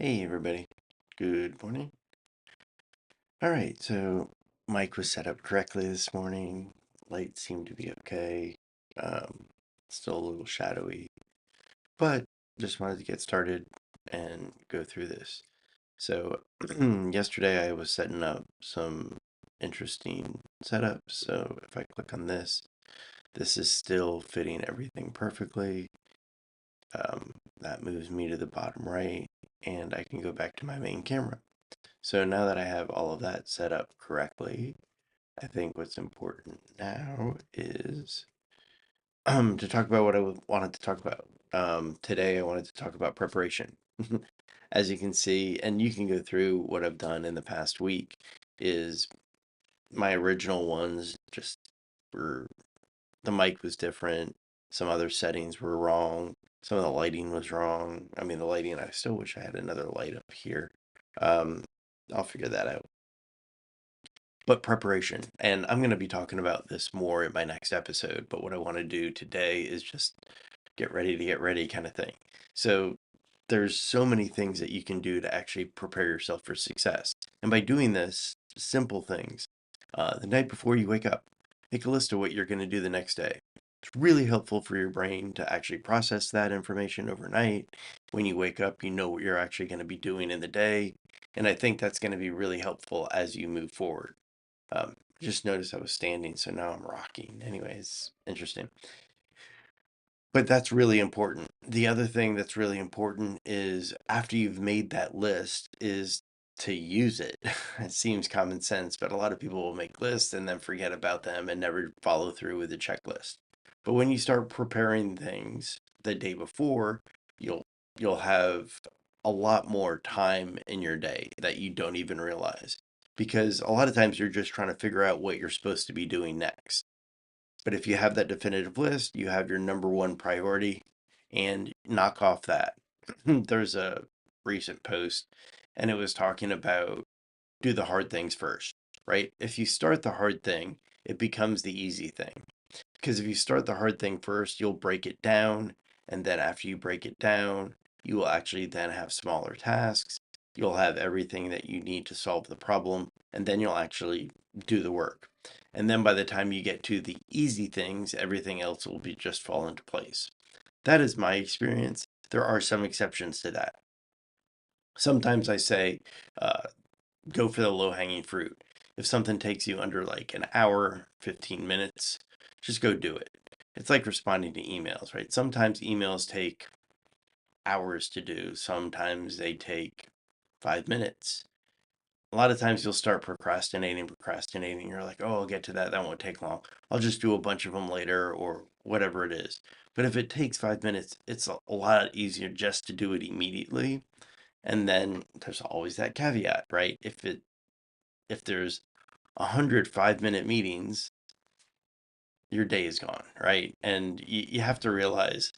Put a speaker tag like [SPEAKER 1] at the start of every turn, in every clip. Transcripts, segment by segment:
[SPEAKER 1] Hey everybody, good morning. All right, so mic was set up correctly this morning. Light seemed to be okay. Um, Still a little shadowy, but just wanted to get started and go through this. So yesterday I was setting up some interesting setups. So if I click on this is still fitting everything perfectly. That moves me to the bottom right, and I can go back to my main camera. So now that I have all of that set up correctly, I think what's important now is to talk about what wanted to talk about. Today I wanted to talk about preparation. As you can see, and you can go through what I've done in the past week, is my original ones just were the mic was different, some other settings were wrong, some of the lighting was wrong. I mean, the lighting, I still wish I had another light up here. Um, I'll figure that out. But preparation, and I'm going to be talking about this more in my next episode, but what I want to do today is just get ready to get ready kind of thing. So there's so many things that you can do to actually prepare yourself for success. And by doing this, simple things, the night before you wake up, make a list of what you're going to do the next day. It's really helpful for your brain to actually process that information overnight. When you wake up, you know what you're actually going to be doing in the day. And I think that's going to be really helpful as you move forward. Just noticed I was standing, so now I'm rocking. Anyways, interesting. But that's really important. The other thing that's really important is after you've made that list is to use it. It seems common sense, but a lot of people will make lists and then forget about them and never follow through with the checklist. But when you start preparing things the day before, you'll you'll have a lot more time in your day that you don't even realize. Because a lot of times you're just trying to figure out what you're supposed to be doing next. But if you have that definitive list, you have your number one priority and knock off that. There's a recent post and it was talking about do the hard things first, right? If you start the hard thing, it becomes the easy thing. Because if you start the hard thing first, you'll break it down. And then after you break it down, you will actually then have smaller tasks. You'll have everything that you need to solve the problem. And then you'll actually do the work. And then by the time you get to the easy things, everything else will be just fall into place. That is my experience. There are some exceptions to that. Sometimes I say, uh, go for the low hanging fruit. If something takes you under like an hour, 15 minutes, just go do it. It's like responding to emails, right? Sometimes emails take hours to do, sometimes they take 5 minutes. A lot of times you'll start procrastinating. You're like, oh, I'll get to that. That won't take long. I'll just do a bunch of them later or whatever it is. But if it takes 5 minutes, it's a lot easier just to do it immediately. And then there's always that caveat, right? If there's 105-minute meetings, your day is gone, right? And you have to realize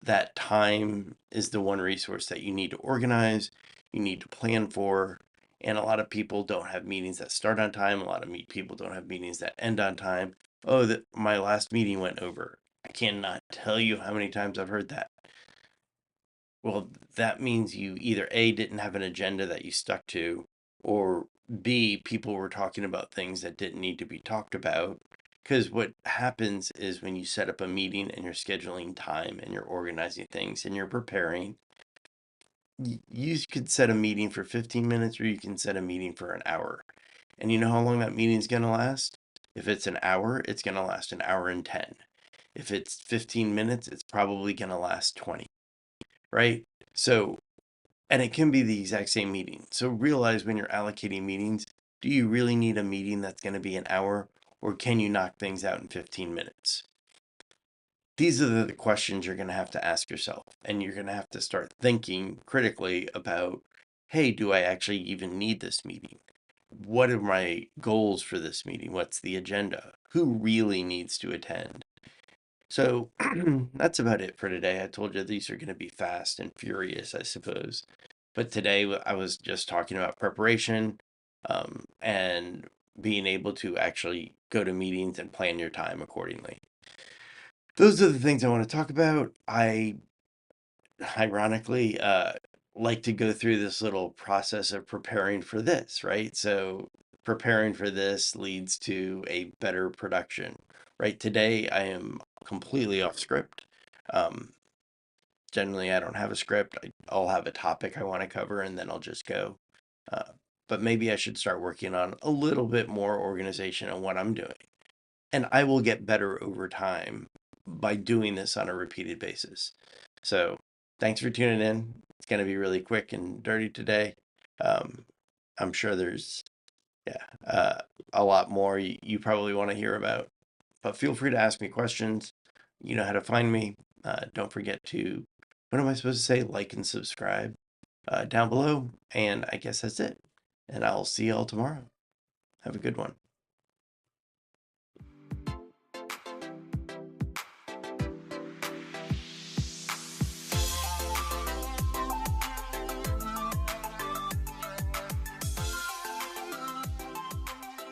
[SPEAKER 1] that time is the one resource that you need to organize, you need to plan for. And a lot of people don't have meetings that start on time. A lot of people don't have meetings that end on time. Oh, that my last meeting went over. I cannot tell you how many times I've heard that. Well, that means you either A, didn't have an agenda that you stuck to, or B, people were talking about things that didn't need to be talked about. Because what happens is when you set up a meeting and you're scheduling time and you're organizing things and you're preparing, you could set a meeting for 15 minutes or you can set a meeting for an hour. And you know how long that meeting is going to last? If it's an hour, it's going to last an hour and 10. If it's 15 minutes, it's probably going to last 20, right? So and it can be the exact same meeting. So realize when you're allocating meetings, do you really need a meeting that's going to be an hour or can you knock things out in 15 minutes? These are the questions you're going to have to ask yourself. And you're going to have to start thinking critically about, hey, do I actually even need this meeting? What are my goals for this meeting? What's the agenda? Who really needs to attend? So that's about it for today. I told you these are going to be fast and furious, I suppose. But today I was just talking about preparation and being able to actually go to meetings and plan your time accordingly. Those are the things I want to talk about. I ironically like to go through this little process of preparing for this, right? So preparing for this leads to a better production, right? Today I am completely off script. Um, Generally, I don't have a script. I'll have a topic I want to cover and then I'll just go. Uh, but maybe I should start working on a little bit more organization on what I'm doing. And I will get better over time by doing this on a repeated basis. So thanks for tuning in. It's going to be really quick and dirty today. Um, I'm sure there's, yeah, a lot more you probably want to hear about, but feel free to ask me questions. You know how to find me. Don't forget to, what am I supposed to say? Like and subscribe down below. And I guess that's it. And I'll see y'all tomorrow. Have a good one.